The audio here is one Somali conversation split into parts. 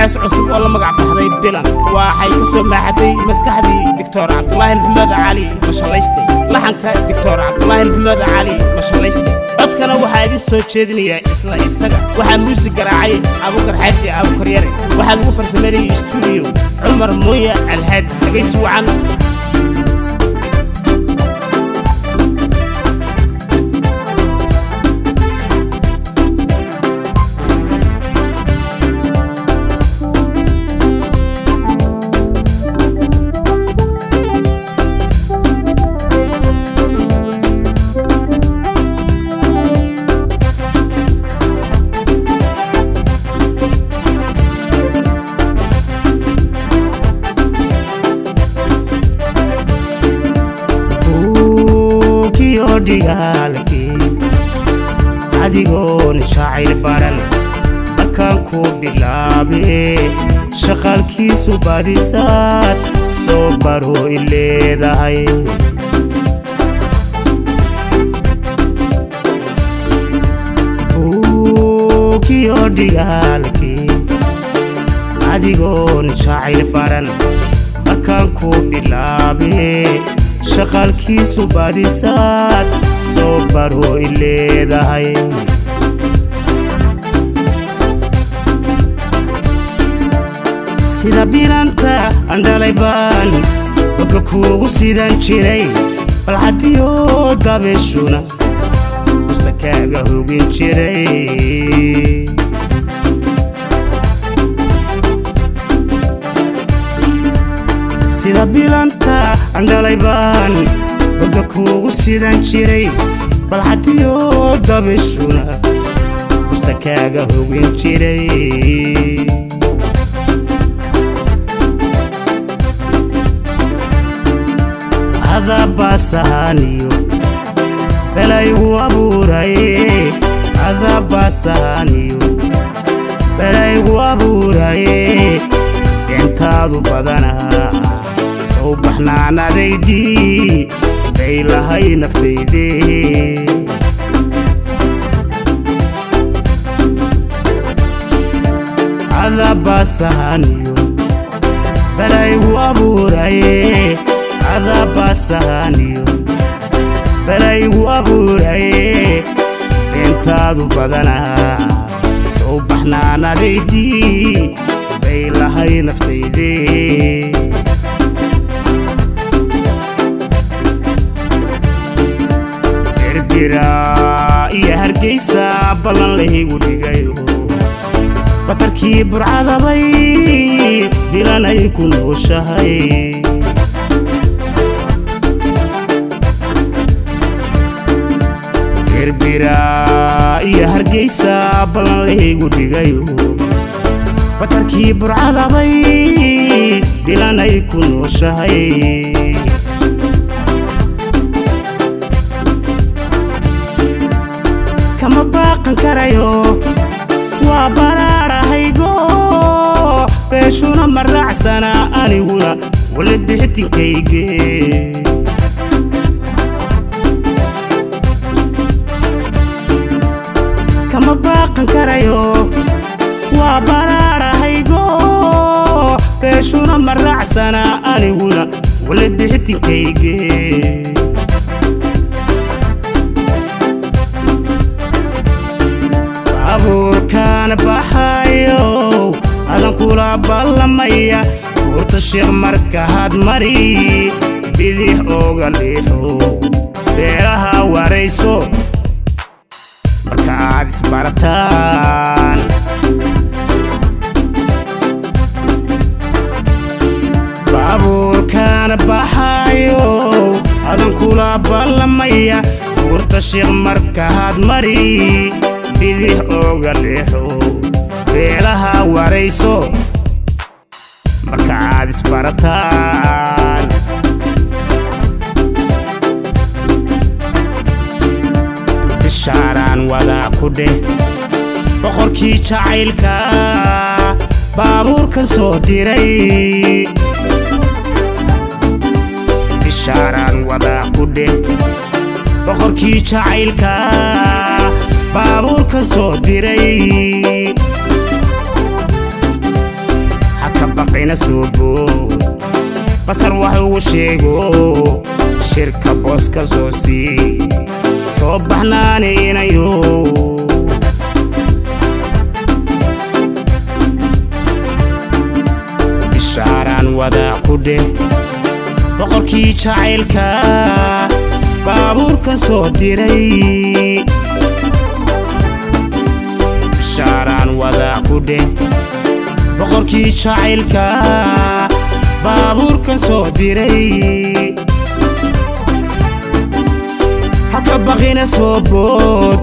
هاس عصب والله مقع بحضي بلان وحي كسو ماحدي مسكحدي دكتور عبد الله محمد علي ما شاء الله يستي لحنك دكتور عبد الله محمد علي ما شاء الله يستي codkana waxa idin soo jeedinaya isla isaga waxa music garaacay Abuukar Xaaji Abuukar Yare waxa lagu farsameeyay studio Umar Mooya Alhad dhageysi wacan diyaalki adigoon shacayl baran akan ku bilaabe shaqalkiisu badisaad soo baro ileedahay kiyo diyaalki adigoon shacayl baran akan ku bilaabe shaqalkiisu badisaad soo baro ileedahay sida bilanta andalay baan dadka kuugu sidan jiray bal hadiyo dabeeshuna mustakaaga hogin jiray sida bilanta andalay baan dadka kuugu sidan jiray bal hadiyo dabeeshuna mustakaaga hogin jiray hada basahaniyo belaygu abuuray hada basahaniyo belaygu abuuray intaadu badanaha soo baxnaanadeydii bay lahay nafteydii hada basahaniyo belaygu abuuray hada basahaniyo belaygu abuuray intaadu badanaha soo baxnaanadeydii bay lahay nafteydii iyo hargeysa balan leeygu dhigayo batarkii burcadabay bilanay ku nooshahay iyo hargeysa balan leeygu dhigayo batarkii burcadabay bilanay ku nooshahay kama baaqan karayo waa baraarahaygo beeshuna maracsana aniguna wala bixitinkayge kama baaqan karayo waa baraarahaygo beeshuna maracsana aniguna wala bixitinkayge abuurkaan baxayo adan kula ballamaya urta sheekh marka had mari bidix ooga leexo beeraha warayso marka aad isbarataan abuurkaan baxayo adan kula ballamaya urta sheekh marka had mari bidix ooga leexo beelaha warayso marka aad isbarataan bishaaraan wadaa ku dheh boqorkii jacaylka baabuurkan soo diray bishaaraan wadaa ku dheh boqorkii jacaylka baabuurkan soo diray baqayna soo bood basar wax ugu sheego shirka booska soo sii soo baxnaanaynayo bishaaraan wada ku dheh boqorkii jacaylka baabuurkan soo diray bishaaraan wada ku dheh boqorkii jacaylka baabuurkan soo diray haka baqina soo bood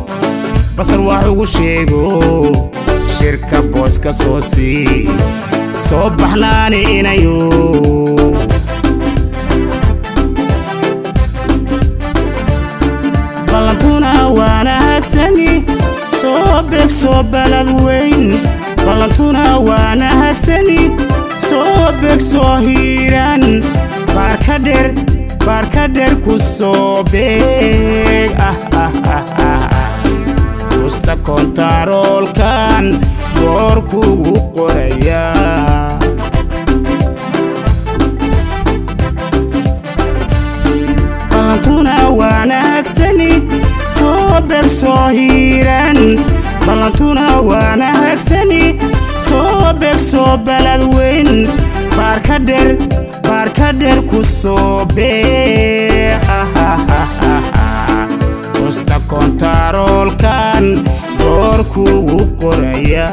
basar wax ugu sheego shirka booska soo sii soo baxnaanaynayo ballantuna waana hagsani soo beeg soo balad weyn ballantuna waana hagsani soo beeg soo hiiran baarka dheer ku soo beeg usta kontaroolkan goor kugu qoraya ballantuna waana hagsani soo beeg soo hiiran ballantuna waana hagsani soo beeg soo balad weyn baarka dheer ku soo beeg usta kontaroolkan goor kugu qoraya